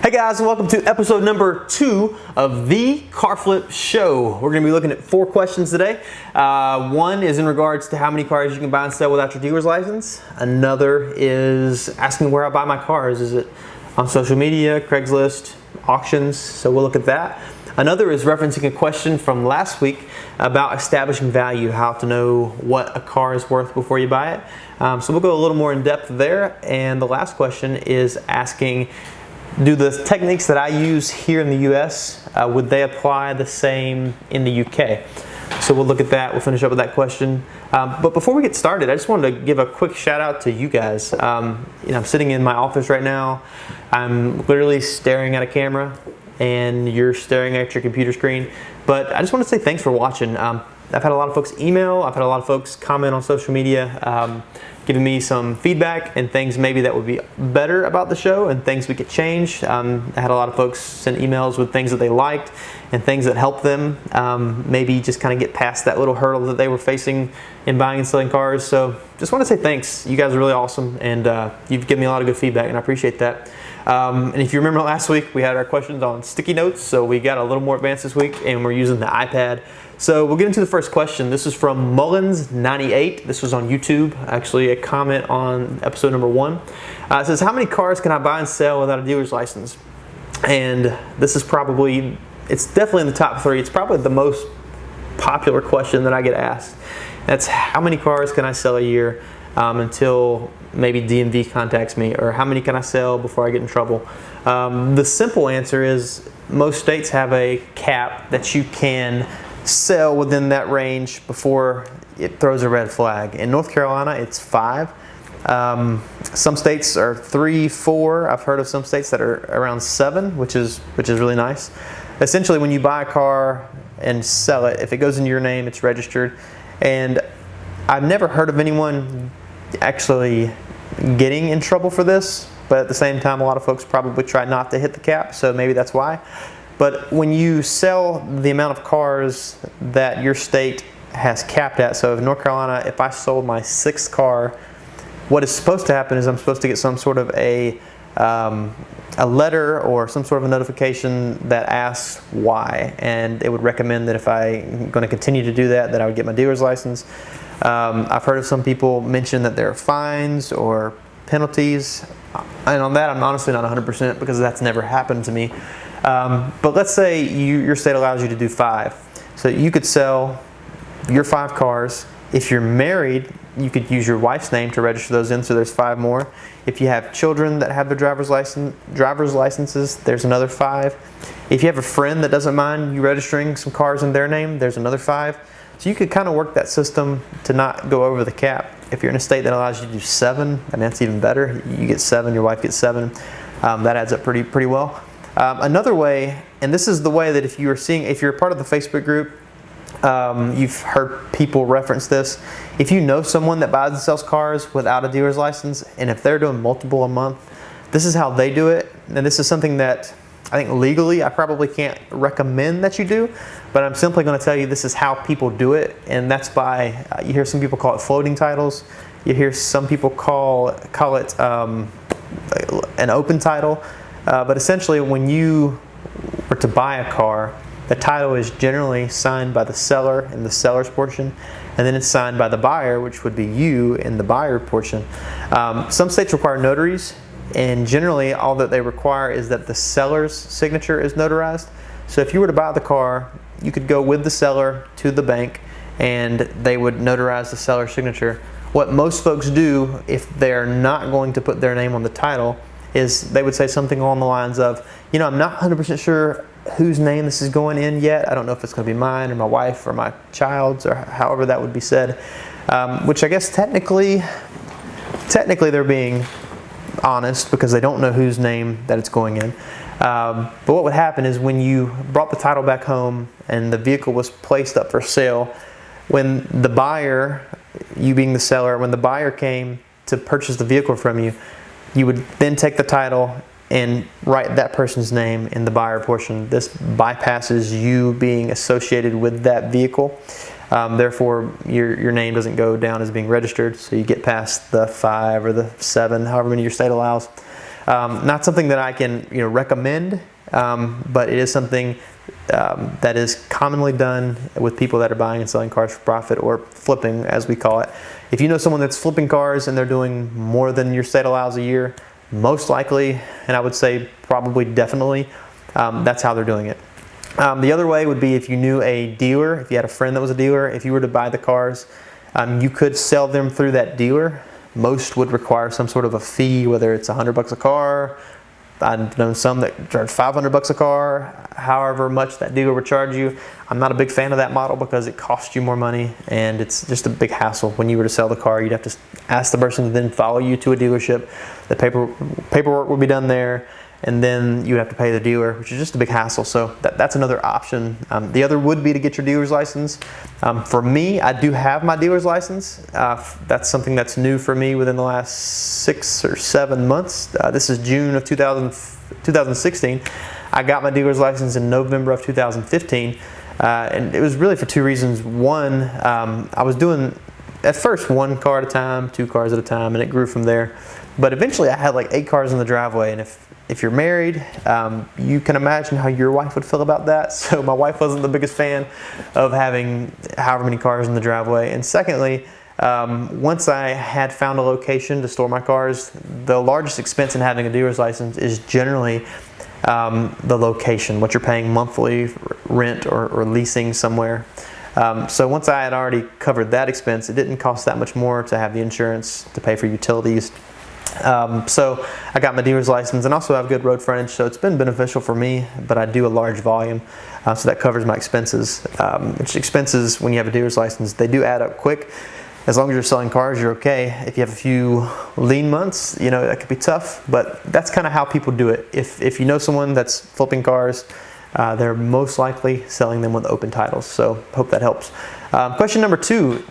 Hey guys, and welcome to episode number 2 of the Car Flip Show. We're going to be looking at 4 questions today. One is in regards to how many cars you can buy and sell without your dealer's license. Another is asking where I buy my cars. Is it on social media, Craigslist, auctions? So we'll look at that. Another is referencing a question from last week about establishing value, how to know what a car is worth before you buy it. So we'll go a little more in depth there. And the last question is asking, do the techniques that I use here in the US, would they apply the same in the UK? So we'll look at that. We'll finish up with that question. But before we get started, I just wanted to give a quick shout out to you guys. I'm sitting in my office right now. I'm literally staring at a camera and you're staring at your computer screen. But I just want to say thanks for watching. I've had a lot of folks email. I've had a lot of folks comment on social media, giving me some feedback and things maybe that would be better about the show and things we could change. I had a lot of folks send emails with things that they liked and things that helped them maybe just kind of get past that little hurdle that they were facing in buying and selling cars. So just want to say thanks. You guys are really awesome, and you've given me a lot of good feedback, and I appreciate that. And if you remember last week, we had our questions on sticky notes, so we got a little more advanced this week, and we're using the iPad. So we'll get into the first question. This is from Mullins98. This was on YouTube, actually a comment on episode number 1. It says, how many cars can I buy and sell without a dealer's license? And this is probably, it's definitely in the top 3. It's probably the most popular question that I get asked. That's how many cars can I sell a year until maybe DMV contacts me, or how many can I sell before I get in trouble? The simple answer is most states have a cap that you can sell within that range before it throws a red flag. In North Carolina, it's 5. Some states are 3, 4. I've heard of some states that are around 7, which is really nice. Essentially, when you buy a car and sell it, if it goes into your name, it's registered. And I've never heard of anyone actually getting in trouble for this, but at the same time, a lot of folks probably try not to hit the cap, so maybe that's why. But when you sell the amount of cars that your state has capped at, so in North Carolina, if I sold my 6th car, what is supposed to happen is I'm supposed to get some sort of a letter or some sort of a notification that asks why, and it would recommend that if I'm going to continue to do that, that I would get my dealer's license. I've heard of some people mention that there are fines or penalties, and on that I'm honestly not 100% because that's never happened to me. But let's say your state allows you to do 5. So you could sell your 5 cars. If you're married, you could use your wife's name to register those in, so there's 5 more. If you have children that have their driver's licenses, there's another 5. If you have a friend that doesn't mind you registering some cars in their name, there's another 5. So you could kind of work that system to not go over the cap. If you're in a state that allows you to do 7, and that's even better. You get 7, your wife gets 7. That adds up pretty well. Another way, and this is the way that if you're a part of the Facebook group, you've heard people reference this. If you know someone that buys and sells cars without a dealer's license, and if they're doing multiple a month, this is how they do it. And this is something that I think legally I probably can't recommend that you do, but I'm simply going to tell you this is how people do it, and that's by, you hear some people call it floating titles. You hear some people call it an open title. But essentially, when you were to buy a car, the title is generally signed by the seller in the seller's portion, and then it's signed by the buyer, which would be you in the buyer portion. Some states require notaries, and generally all that they require is that the seller's signature is notarized. So if you were to buy the car, you could go with the seller to the bank, and they would notarize the seller's signature. What most folks do, if they're not going to put their name on the title, is they would say something along the lines of, I'm not 100% sure whose name this is going in yet. I don't know if it's going to be mine or my wife or my child's, or however that would be said. Which I guess technically they're being honest because they don't know whose name that it's going in. But what would happen is when you brought the title back home and the vehicle was placed up for sale, when the buyer, you being the seller, when the buyer came to purchase the vehicle from you, you would then take the title and write that person's name in the buyer portion. This bypasses you being associated with that vehicle. Therefore, your name doesn't go down as being registered, so you get past the 5 or the 7, however many your state allows. Not something that I can recommend, but it is something that is commonly done with people that are buying and selling cars for profit, or flipping as we call it. If you know someone that's flipping cars and they're doing more than your state allows a year, most likely, and I would say probably definitely, that's how they're doing it. The other way would be if you knew a dealer, if you had a friend that was a dealer, if you were to buy the cars, you could sell them through that dealer. Most would require some sort of a fee, whether it's $100 a car. I've known some that charge $500 a car, however much that dealer would charge you. I'm not a big fan of that model because it costs you more money and it's just a big hassle. When you were to sell the car, you'd have to ask the person to then follow you to a dealership. The paperwork would be done there, and then you have to pay the dealer, which is just a big hassle. So that's another option. The other would be to get your dealer's license. For me, I do have my dealer's license. That's something that's new for me within the last 6 or 7 months. This is June of 2016. I got my dealer's license in November of 2015. And it was really for 2 reasons. One, I was doing at first 1 car at a time, 2 cars at a time, and it grew from there. But eventually I had like 8 cars in the driveway, and if you're married, you can imagine how your wife would feel about that. So my wife wasn't the biggest fan of having however many cars in the driveway. And secondly, once I had found a location to store my cars, the largest expense in having a dealer's license is generally the location, what you're paying monthly rent or leasing somewhere. So once I had already covered that expense, it didn't cost that much more to have the insurance, to pay for utilities. So I got my dealer's license, and also have good road frontage, so it's been beneficial for me, but I do a large volume, so that covers my expenses. Which expenses, when you have a dealer's license, they do add up quick. As long as you're selling cars, you're okay. If you have a few lean months, that could be tough, but that's kind of how people do it. If you know someone that's flipping cars, they're most likely selling them with open titles. So hope that helps. Question number 2,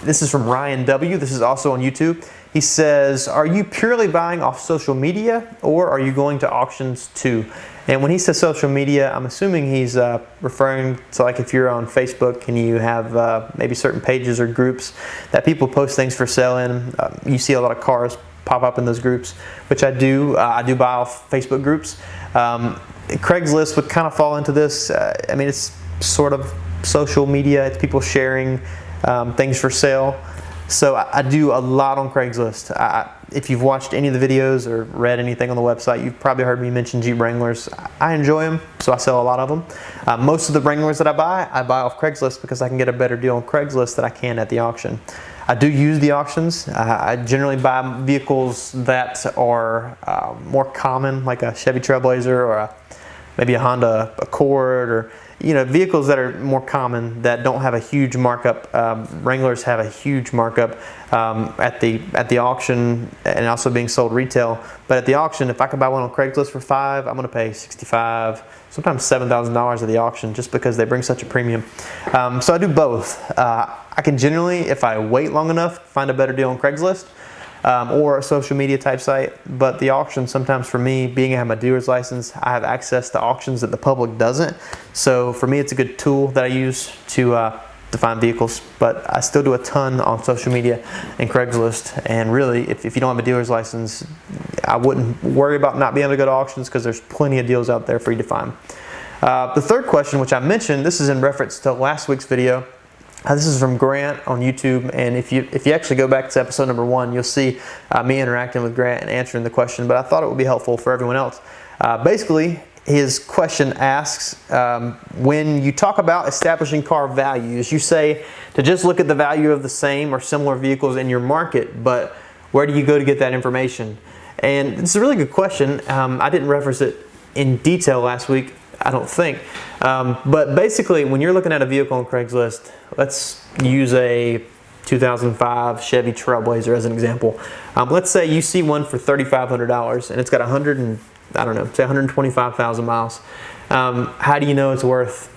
this is from Ryan W. This is also on YouTube. He says, are you purely buying off social media, or are you going to auctions too? And when he says social media, I'm assuming he's referring to, like, if you're on Facebook and you have maybe certain pages or groups that people post things for sale in. You see a lot of cars pop up in those groups, which I do. I do buy off Facebook groups. Craigslist would kind of fall into this. I mean, it's sort of social media. It's people sharing things for sale. So I do a lot on Craigslist. If you've watched any of the videos or read anything on the website, you've probably heard me mention Jeep Wranglers. I enjoy them, so I sell a lot of them. Most of the Wranglers that I buy off Craigslist because I can get a better deal on Craigslist than I can at the auction. I do use the auctions. I generally buy vehicles that are more common, like a Chevy Trailblazer or maybe a Honda Accord, or vehicles that are more common that don't have a huge markup. Wranglers have a huge markup at the auction, and also being sold retail. But at the auction, if I could buy one on Craigslist for $5,000, I'm going to pay $65,000, sometimes $7,000 at the auction, just because they bring such a premium. So I do both. I can generally, if I wait long enough, find a better deal on Craigslist. Or a social media type site, but the auction, sometimes for me, being I have my dealer's license, I have access to auctions that the public doesn't. So for me, it's a good tool that I use to find vehicles, but I still do a ton on social media and Craigslist. And really, if you don't have a dealer's license, I wouldn't worry about not being able to go to auctions, because there's plenty of deals out there for you to find. The third question, which I mentioned, this is in reference to last week's video. This is from Grant on YouTube, and if you actually go back to episode number 1, you'll see me interacting with Grant and answering the question, but I thought it would be helpful for everyone else. Basically, his question asks, when you talk about establishing car values, you say to just look at the value of the same or similar vehicles in your market, but where do you go to get that information? And it's a really good question. I didn't reference it in detail last week, I don't think. But basically, when you're looking at a vehicle on Craigslist, let's use a 2005 Chevy Trailblazer as an example. Let's say you see one for $3,500 and it's got 125,000 miles. How do you know it's worth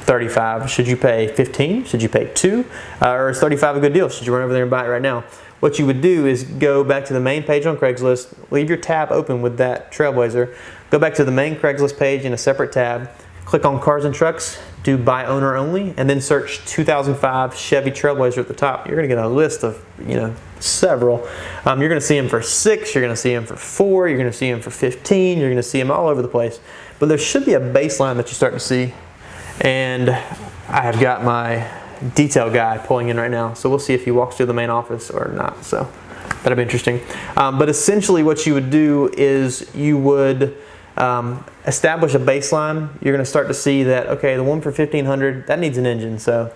35? Should you pay 15? Should you pay 2? Or is 35 a good deal? Should you run over there and buy it right now? What you would do is go back to the main page on Craigslist, leave your tab open with that Trailblazer, go back to the main Craigslist page in a separate tab, click on Cars and Trucks, do Buy Owner Only, and then search 2005 Chevy Trailblazer at the top. You're going to get a list of several. You're going to see them for 6, you're going to see them for 4, you're going to see them for 15, you're going to see them all over the place. But there should be a baseline that you start to see. And I have got my detail guy pulling in right now, so we'll see if he walks through the main office or not. So that'll be interesting. But essentially what you would do is you would establish a baseline. You're going to start to see that, okay, the one for 1500, that needs an engine, so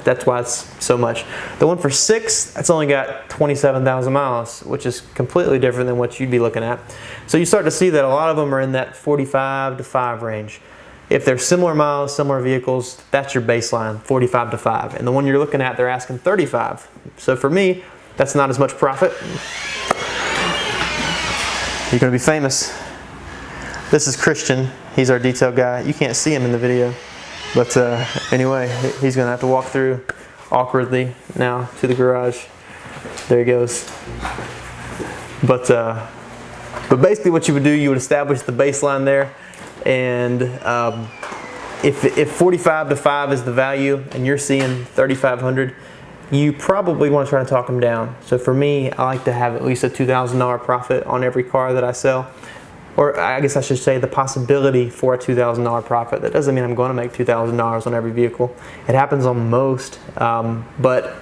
that's why it's so much. The one for 6, that's only got 27,000 miles, which is completely different than what you'd be looking at. So you start to see that a lot of them are in that 45 to 5 range. If they're similar miles, similar vehicles, that's your baseline, 45 to 5. And the one you're looking at, they're asking 35. So for me, that's not as much profit. You're going to be famous. This is Christian. He's our detail guy. You can't see him in the video. But anyway, he's going to have to walk through awkwardly now to the garage. There he goes. But basically what you would do, you would establish the baseline there. And if 45 to 5 is the value and you're seeing 3,500, you probably want to try to talk them down. So for me, I like to have at least a $2,000 profit on every car that I sell. Or I guess I should say the possibility for a $2,000 profit. That doesn't mean I'm going to make $2,000 on every vehicle. It happens on most, but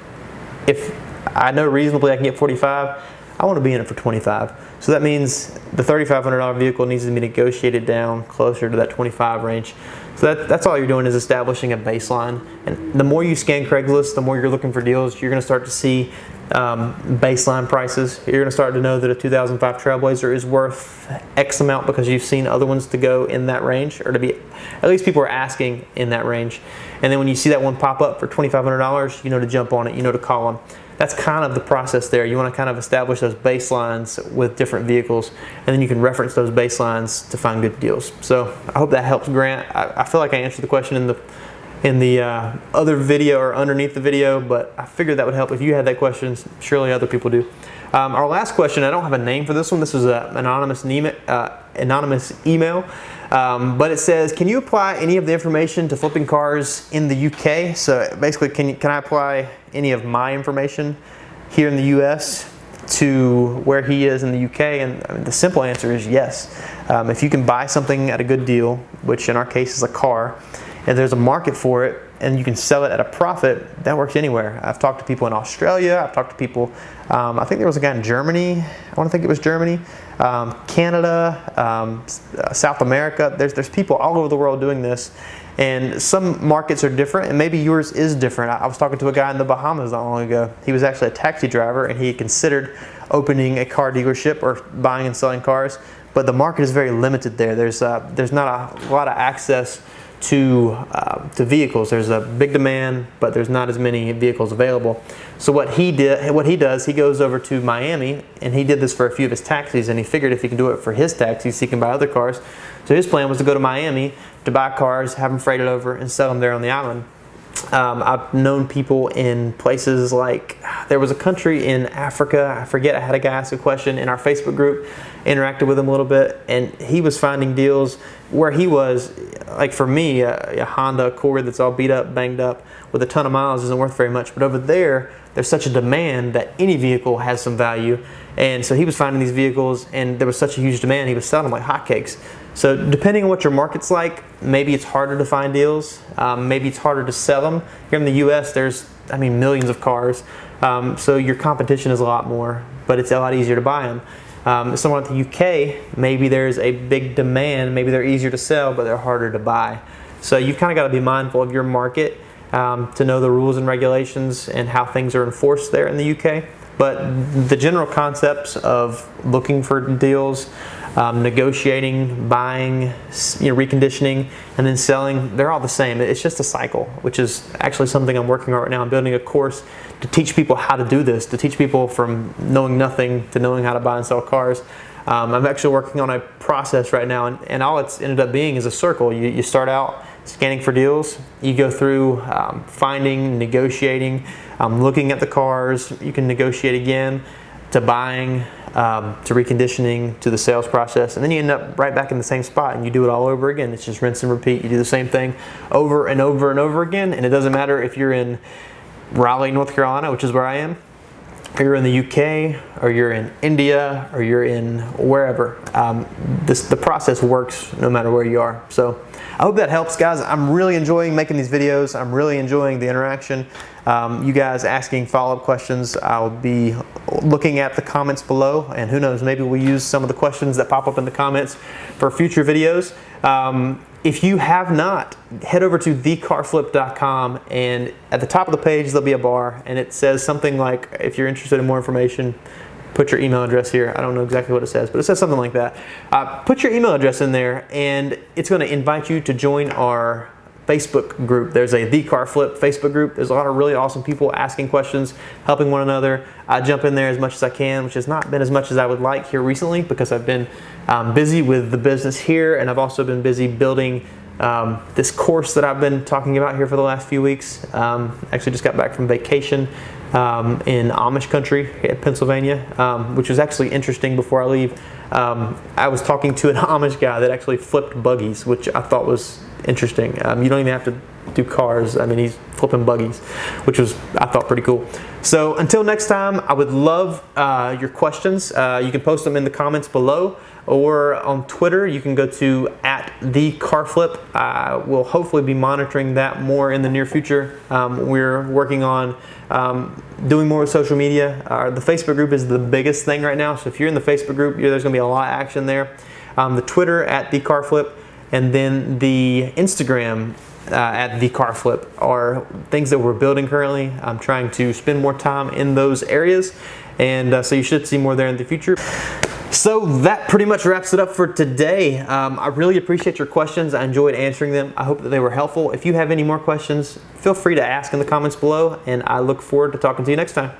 if I know reasonably I can get 45, I want to be in it for 25. So that means the $3,500 vehicle needs to be negotiated down closer to that 25 range. So that's all you're doing is establishing a baseline. And the more you scan Craigslist, the more you're looking for deals, you're going to start to see baseline prices. You're going to start to know that a 2005 Trailblazer is worth X amount because you've seen other ones to go in that range, or to be, at least people are asking in that range. And then when you see that one pop up for $2,500, you know to jump on it, you know to call them. That's kind of the process there. You want to kind of establish those baselines with different vehicles, and then you can reference those baselines to find good deals. So I hope that helps, Grant. I feel like I answered the question in the other video or underneath the video, but I figured that would help. If you had that question, surely other people do. Our last question, I don't have a name for this one. This is an anonymous email, but it says, can you apply any of the information to flipping cars in the UK? So basically, can I apply any of my information here in the US to where he is in the UK? And I mean, the simple answer is yes. If you can buy something at a good deal, which in our case is a car, and there's a market for it, and you can sell it at a profit, that works anywhere. I've talked to people in Australia, I've talked to people, I think there was a guy in Germany, I want to think it was Germany, Canada, South America. There's people all over the world doing this, and some markets are different, and maybe yours is different. I was talking to a guy in the Bahamas not long ago. He was actually a taxi driver, and he considered opening a car dealership or buying and selling cars, but the market is very limited there. There's not a lot of access to vehicles. There's a big demand, but there's not as many vehicles available. So what he does, he goes over to Miami, and he did this for a few of his taxis, and he figured if he can do it for his taxis, he can buy other cars. So his plan was to go to Miami to buy cars, have them freighted over, and sell them there on the island. I've known people in places like, there was a country in Africa, I forget, I had a guy ask a question in our Facebook group, interacted with him a little bit, and he was finding deals where he was, like for me, a Honda Accord that's all beat up, banged up, with a ton of miles isn't worth very much, but over there, there's such a demand that any vehicle has some value, and so he was finding these vehicles, and there was such a huge demand, he was selling them like hotcakes. So depending on what your market's like, maybe it's harder to find deals, maybe it's harder to sell them. Here in the US, there's, millions of cars, so your competition is a lot more, but it's a lot easier to buy them. Somewhere in the UK, maybe there's a big demand, maybe they're easier to sell, but they're harder to buy. So you've kind of got to be mindful of your market to know the rules and regulations and how things are enforced there in the UK. But the general concepts of looking for deals, negotiating, buying, reconditioning, and then selling, they're all the same. It's just a cycle, which is actually something I'm working on right now. I'm building a course to teach people how to do this, to teach people from knowing nothing to knowing how to buy and sell cars. I'm actually working on a process right now, and all it's ended up being is a circle. You start out scanning for deals, you go through finding, negotiating, looking at the cars, you can negotiate again, to buying, to reconditioning, to the sales process, and then you end up right back in the same spot and you do it all over again. It's just rinse and repeat. You do the same thing over and over and over again, and it doesn't matter if you're in Raleigh, North Carolina, which is where I am, or you're in the UK, or you're in India, or you're in wherever, the process works no matter where you are. So I hope that helps, guys. I'm really enjoying making these videos. I'm really enjoying the interaction. You guys asking follow-up questions. I'll be looking at the comments below, and who knows, maybe we'll use some of the questions that pop up in the comments for future videos. If you have not, head over to thecarflip.com, and at the top of the page there'll be a bar, and it says something like, if you're interested in more information, put your email address here. I don't know exactly what it says, but it says something like that. Put your email address in there, and it's going to invite you to join our Facebook group. There's a The Car Flip Facebook group. There's a lot of really awesome people asking questions, helping one another. I jump in there as much as I can, which has not been as much as I would like here recently because I've been busy with the business here, and I've also been busy building this course that I've been talking about here for the last few weeks. Actually just got back from vacation in Amish country in Pennsylvania, which was actually interesting. Before I leave, I was talking to an Amish guy that actually flipped buggies, which I thought was interesting. You don't even have to do cars. I mean, he's flipping buggies, which was, I thought, pretty cool. So until next time, I would love your questions. You can post them in the comments below, or on Twitter you can go to @thecarflip. We'll hopefully be monitoring that more in the near future. We're working on doing more with social media. The Facebook group is the biggest thing right now, so if you're in the Facebook group, there's going to be a lot of action there. The Twitter @thecarflip, and then the Instagram @thecarflip are things that we're building currently. I'm trying to spend more time in those areas, and so you should see more there in the future. So that pretty much wraps it up for today. I really appreciate your questions. I enjoyed answering them. I hope that they were helpful. If you have any more questions, feel free to ask in the comments below, and I look forward to talking to you next time.